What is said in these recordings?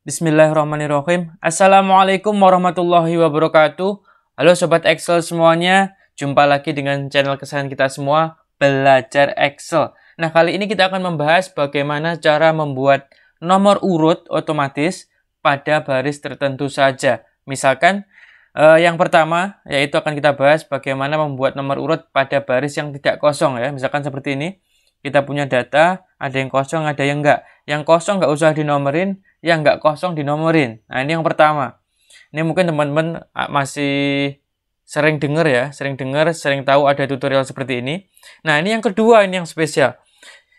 Bismillahirrahmanirrahim. Assalamualaikum warahmatullahi wabarakatuh. Halo Sobat Excel semuanya. Jumpa lagi dengan channel kesayangan kita semua, Belajar Excel. Nah, kali ini kita akan membahas bagaimana cara membuat nomor urut otomatis pada baris tertentu saja. Misalkan, yang pertama, yaitu akan kita bahas bagaimana membuat nomor urut pada baris yang tidak kosong ya. Misalkan seperti ini. Kita punya data, ada yang kosong, ada yang enggak. Yang kosong nggak usah dinomorin, yang nggak kosong dinomorin. Nah, ini yang pertama. Ini mungkin teman-teman masih sering dengar ya, sering tahu ada tutorial seperti ini. Nah, ini yang kedua, ini yang spesial.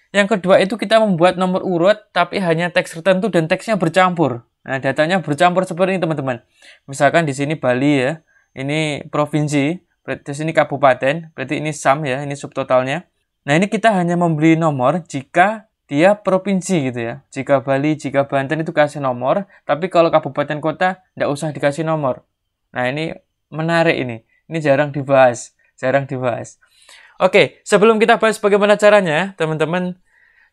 Yang kedua itu kita membuat nomor urut, tapi hanya teks tertentu dan teksnya bercampur. Nah, datanya bercampur seperti ini teman-teman. Misalkan di sini Bali ya, ini provinsi, berarti di sini kabupaten, berarti ini sum ya, ini subtotalnya. Nah, ini kita hanya memberi nomor jika dia provinsi gitu ya. Jika Bali, jika Banten itu kasih nomor, tapi kalau kabupaten kota tidak usah dikasih nomor. Nah, ini menarik ini. Ini jarang dibahas, Oke, sebelum kita bahas bagaimana caranya, teman-teman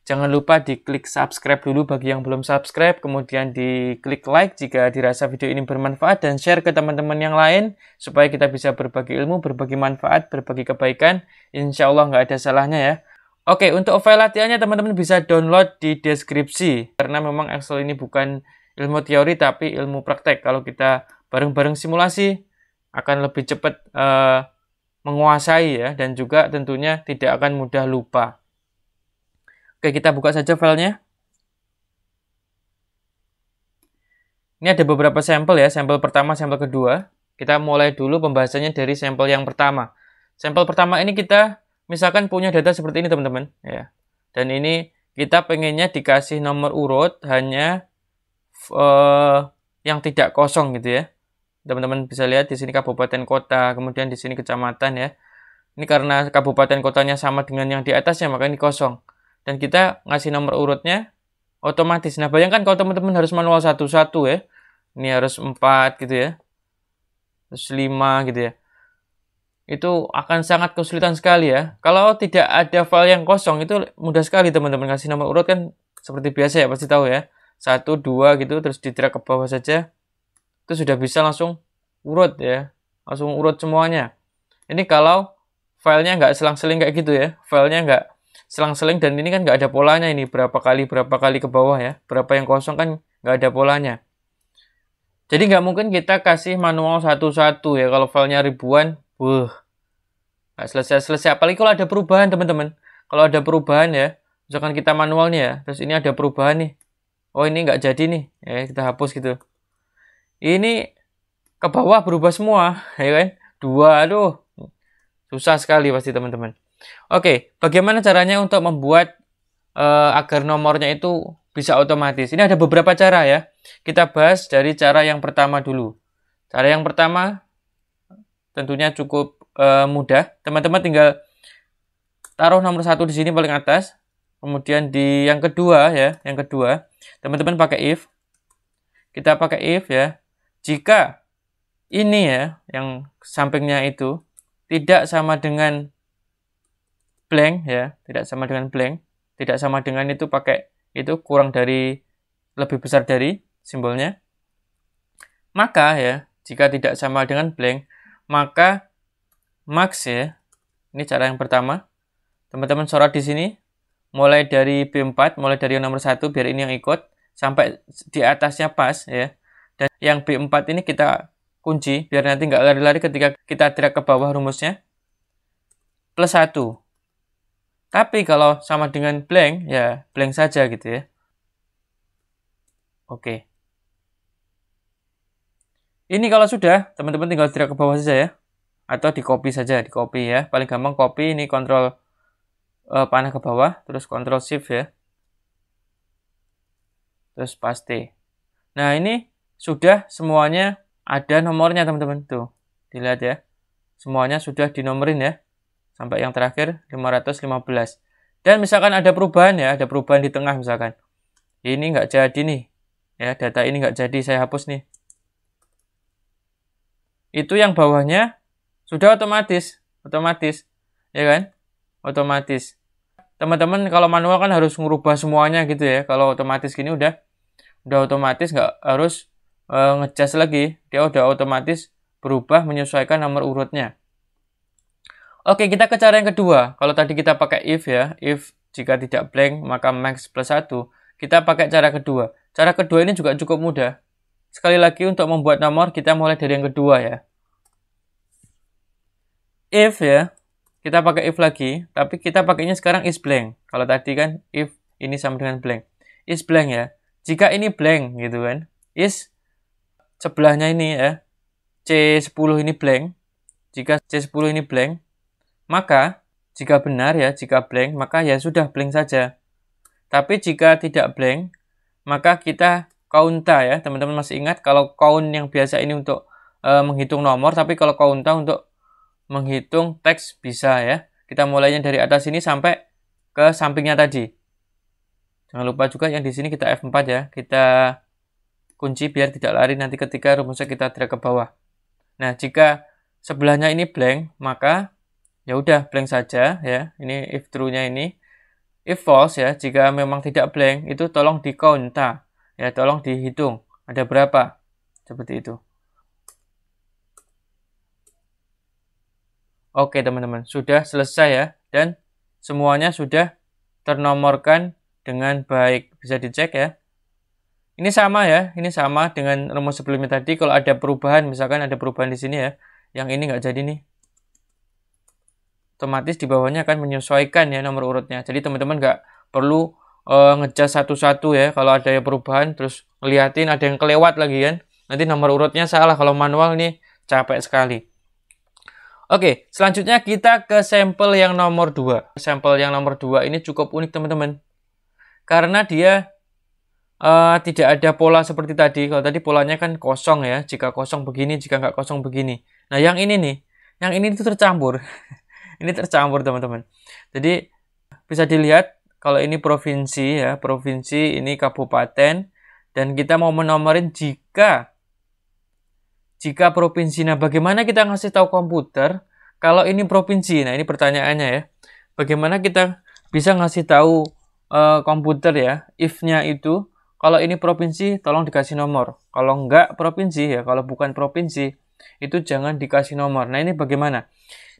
jangan lupa diklik subscribe dulu bagi yang belum subscribe, kemudian diklik like jika dirasa video ini bermanfaat, dan share ke teman-teman yang lain, supaya kita bisa berbagi ilmu, berbagi manfaat, berbagi kebaikan. Insya Allah nggak ada salahnya ya. Oke, untuk file latihannya teman-teman bisa download di deskripsi, karena memang Excel ini bukan ilmu teori, tapi ilmu praktek. Kalau kita bareng-bareng simulasi, akan lebih cepat menguasai ya, dan juga tentunya tidak akan mudah lupa. Oke, kita buka saja filenya. Ini ada beberapa sampel ya, sampel pertama, sampel kedua. Kita mulai dulu pembahasannya dari sampel yang pertama. Sampel pertama ini kita misalkan punya data seperti ini teman-teman ya. Dan ini kita pengennya dikasih nomor urut hanya yang tidak kosong gitu ya. Teman-teman bisa lihat di sini kabupaten kota, kemudian di sini kecamatan ya. Ini karena kabupaten kotanya sama dengan yang di atasnya, maka ini kosong. Dan kita ngasih nomor urutnya otomatis. Nah, bayangkan kalau teman-teman harus manual satu-satu ya. Ini harus 4 gitu ya. Terus 5 gitu ya. Itu akan sangat kesulitan sekali ya. Kalau tidak ada file yang kosong, itu mudah sekali teman-teman. Ngasih nomor urut kan seperti biasa ya, pasti tahu ya. 1, 2 gitu, terus di-drag ke bawah saja. Itu sudah bisa langsung urut ya. Langsung urut semuanya. Ini kalau filenya nggak selang-seling kayak gitu ya. Filenya nggak selang-seling, dan ini kan nggak ada polanya, ini berapa kali ke bawah ya, berapa yang kosong kan nggak ada polanya. Jadi nggak mungkin kita kasih manual satu-satu ya, kalau filenya ribuan, nggak selesai-selesai, apalagi kalau ada perubahan teman-teman. Kalau ada perubahan ya, misalkan kita manual nih ya, terus ini ada perubahan nih, oh ini nggak jadi nih, ya kita hapus gitu. Ini ke bawah berubah semua, ya kan, 2, aduh, susah sekali pasti teman-teman. Oke, bagaimana caranya untuk membuat agar nomornya itu bisa otomatis? Ini ada beberapa cara ya. Kita bahas dari cara yang pertama dulu. Cara yang pertama tentunya cukup mudah. Teman-teman tinggal taruh nomor 1 di sini paling atas. Kemudian di yang kedua ya, teman-teman pakai if. Kita pakai if ya. Jika ini ya, yang sampingnya itu tidak sama dengan blank ya, tidak sama dengan itu pakai itu kurang dari, lebih besar dari simbolnya. Maka ya, jika tidak sama dengan blank, maka max ya. Ini cara yang pertama. Teman-teman sorot di sini mulai dari B4, mulai dari yang nomor 1 biar ini yang ikut sampai di atasnya pas ya. Dan yang B4 ini kita kunci biar nanti nggak lari-lari ketika kita drag ke bawah rumusnya. Plus 1. Tapi kalau sama dengan blank, ya blank saja gitu ya. Oke. Ini kalau sudah, teman-teman tinggal drag ke bawah saja ya. Atau di copy saja, di copy ya. Paling gampang copy, ini kontrol panah ke bawah, terus kontrol shift ya. Terus paste. Nah, ini sudah semuanya ada nomornya teman-teman. Tuh, dilihat ya. Semuanya sudah dinomorin ya. Sampai yang terakhir 515. Dan misalkan ada perubahan ya, ada perubahan di tengah misalkan. Ini nggak jadi nih. Ya, data ini nggak jadi, saya hapus nih. Itu yang bawahnya sudah otomatis. Ya kan? Otomatis. Teman-teman kalau manual kan harus merubah semuanya gitu ya. Kalau otomatis gini udah udah otomatis nggak harus ngecas lagi, dia udah otomatis berubah menyesuaikan nomor urutnya. Oke, kita ke cara yang kedua. Kalau tadi kita pakai if ya, if jika tidak blank maka max plus 1, kita pakai cara kedua. Cara kedua ini juga cukup mudah. Sekali lagi untuk membuat nomor kita mulai dari yang kedua ya. If ya, kita pakai if lagi, tapi kita pakainya sekarang is blank. Kalau tadi kan if ini sama dengan blank. Is blank ya. Jika ini blank gitu kan, is sebelahnya ini ya, C10 ini blank. Jika C10 ini blank, maka jika benar ya, jika blank, maka ya sudah blank saja. Tapi jika tidak blank, maka kita counta ya. Teman-teman masih ingat kalau count yang biasa ini untuk menghitung nomor, tapi kalau counta untuk menghitung teks bisa ya. Kita mulainya dari atas ini sampai ke sampingnya tadi. Jangan lupa juga yang di sini kita F4 ya. Kita kunci biar tidak lari nanti ketika rumusnya kita drag ke bawah. Nah, jika sebelahnya ini blank, maka ya udah blank saja ya. Ini if true-nya ini. If false ya, jika memang tidak blank, itu tolong di counta ya, tolong dihitung ada berapa. Seperti itu. Oke teman-teman, sudah selesai ya, dan semuanya sudah ternomorkan dengan baik. Bisa dicek ya. Ini sama ya, ini sama dengan rumus sebelumnya tadi. Kalau ada perubahan, misalkan ada perubahan di sini ya, yang ini nggak jadi nih, otomatis di bawahnya akan menyesuaikan ya nomor urutnya. Jadi teman-teman nggak perlu ngecas satu-satu ya. Kalau ada yang perubahan, terus ngeliatin ada yang kelewat lagi kan, nanti nomor urutnya salah. Kalau manual nih capek sekali. Oke, selanjutnya kita ke sampel yang nomor 2. Sampel yang nomor 2 ini cukup unik teman-teman. Karena dia tidak ada pola seperti tadi. Kalau tadi polanya kan kosong ya. Jika kosong begini, jika nggak kosong begini. Nah, yang ini nih. Yang ini itu tercampur. Ini tercampur teman-teman. Jadi, bisa dilihat kalau ini provinsi ya. Provinsi, ini kabupaten. Dan kita mau menomorin jika provinsi. Nah, bagaimana kita ngasih tahu komputer kalau ini provinsi? Nah, ini pertanyaannya ya. Bagaimana kita bisa ngasih tahu komputer ya, if-nya itu, kalau ini provinsi, tolong dikasih nomor. Kalau enggak provinsi ya, kalau bukan provinsi, itu jangan dikasih nomor. Nah, ini bagaimana?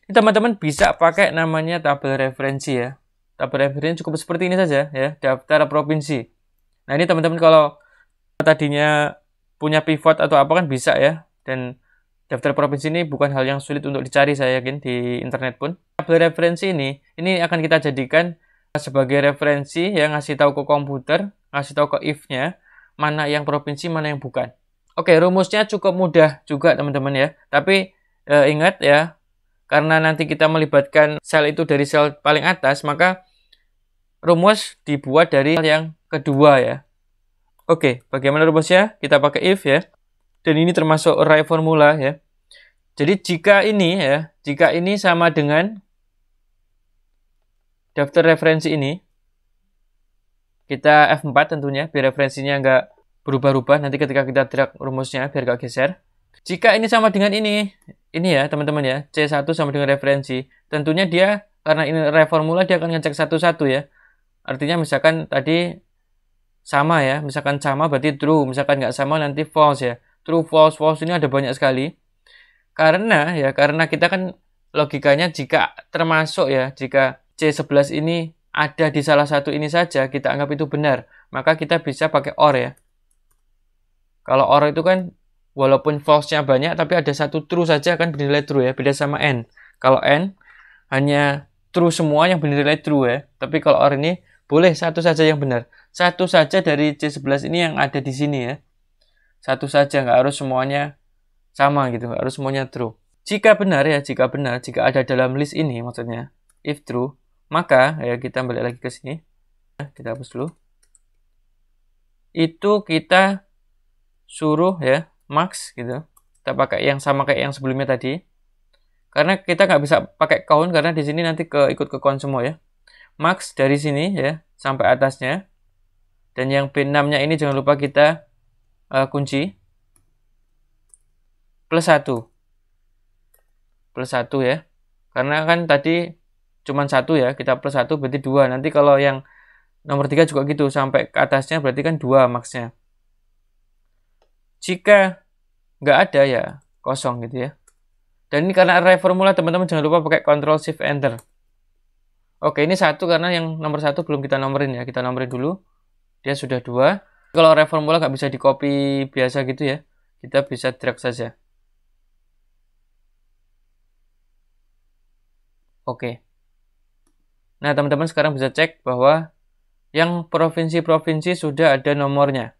Ini teman-teman bisa pakai namanya tabel referensi ya. Tabel referensi cukup seperti ini saja ya, daftar provinsi. Nah, ini teman-teman kalau tadinya punya pivot atau apa kan bisa ya. Dan daftar provinsi ini bukan hal yang sulit untuk dicari, saya yakin di internet pun. Tabel referensi ini akan kita jadikan sebagai referensi yang ngasih tahu ke komputer, ngasih tahu ke if-nya, mana yang provinsi, mana yang bukan. Oke, rumusnya cukup mudah juga teman-teman ya. Tapi ingat ya, karena nanti kita melibatkan sel itu dari sel paling atas, maka rumus dibuat dari sel yang kedua ya. Oke, bagaimana rumusnya? Kita pakai if ya. Dan ini termasuk array formula ya. Jadi jika ini sama dengan daftar referensi ini, kita F4 tentunya, biar referensinya nggak berubah-ubah nanti ketika kita drag rumusnya, biar nggak geser. Jika ini sama dengan ini ya teman-teman ya, C1 sama dengan referensi, tentunya dia, karena ini array formula, dia akan ngecek satu-satu ya. Artinya misalkan tadi sama ya, misalkan sama berarti true, misalkan nggak sama nanti false ya. True, false, false ini ada banyak sekali. Karena kita kan logikanya jika termasuk ya, jika C11 ini ada di salah satu ini saja, kita anggap itu benar. Maka kita bisa pakai OR ya. Kalau OR itu kan walaupun false-nya banyak, tapi ada satu true saja kan bernilai true ya. Beda sama N. Kalau N hanya true semua yang bernilai true ya. Tapi kalau OR ini boleh satu saja yang benar. Satu saja dari C11 ini yang ada di sini ya. Satu saja, nggak harus semuanya sama gitu, nggak harus semuanya true. Jika benar, jika ada dalam list ini maksudnya, if true, maka ya kita balik lagi ke sini. Kita hapus dulu. Itu kita suruh ya, max gitu. Kita pakai yang sama kayak yang sebelumnya tadi. Karena kita nggak bisa pakai count, karena di sini nanti ikut ke count semua ya. Max dari sini ya, sampai atasnya. Dan yang P6-nya ini jangan lupa kita kunci plus 1 ya, karena kan tadi cuma 1 ya, kita plus 1 berarti 2. Nanti kalau yang nomor 3 juga gitu, sampai ke atasnya berarti kan 2 maksnya. Jika nggak ada ya kosong gitu ya. Dan ini karena array formula, teman-teman jangan lupa pakai Ctrl Shift Enter. Oke, ini 1 karena yang nomor 1 belum kita nomorin ya. Kita nomorin dulu. Dia sudah 2. Kalau array formula nggak bisa di copy biasa gitu ya. Kita bisa drag saja. Oke. Nah, teman-teman sekarang bisa cek bahwa yang provinsi-provinsi sudah ada nomornya.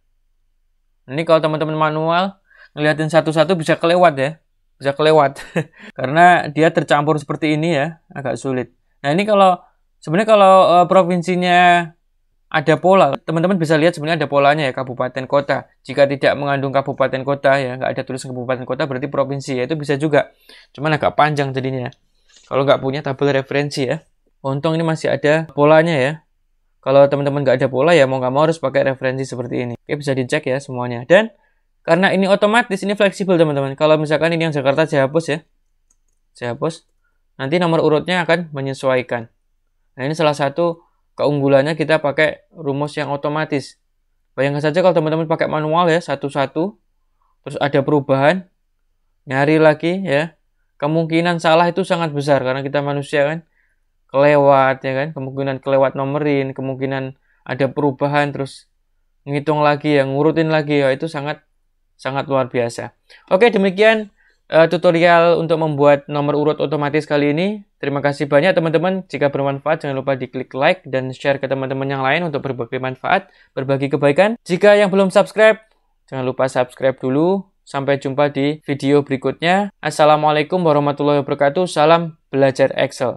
Ini kalau teman-teman manual, ngeliatin satu-satu bisa kelewat ya. Bisa kelewat. Karena dia tercampur seperti ini ya, agak sulit. Nah, ini sebenarnya kalau provinsinya ada pola, teman-teman bisa lihat sebenarnya ada polanya ya, kabupaten kota. Jika tidak mengandung kabupaten kota ya, nggak ada tulisan kabupaten kota berarti provinsi ya, itu bisa juga. Cuman agak panjang jadinya. Kalau nggak punya tabel referensi ya. Untung ini masih ada polanya ya. Kalau teman-teman nggak ada pola ya mau nggak mau harus pakai referensi seperti ini. Oke, bisa dicek ya semuanya. Dan karena ini otomatis, ini fleksibel teman-teman. Kalau misalkan ini yang Jakarta saya hapus ya. Saya hapus. Nanti nomor urutnya akan menyesuaikan. Nah, ini salah satu keunggulannya kita pakai rumus yang otomatis. Bayangkan saja kalau teman-teman pakai manual ya, satu-satu, terus ada perubahan, nyari lagi ya, kemungkinan salah itu sangat besar karena kita manusia kan, kelewat ya kan, kemungkinan kelewat nomerin, kemungkinan ada perubahan, terus ngitung lagi ya, ngurutin lagi ya, itu sangat luar biasa. Oke, demikian tutorial untuk membuat nomor urut otomatis kali ini. Terima kasih banyak teman-teman. Jika bermanfaat jangan lupa diklik like dan share ke teman-teman yang lain untuk berbagi manfaat, berbagi kebaikan. Jika yang belum subscribe, jangan lupa subscribe dulu. Sampai jumpa di video berikutnya. Assalamualaikum warahmatullahi wabarakatuh. Salam belajar Excel.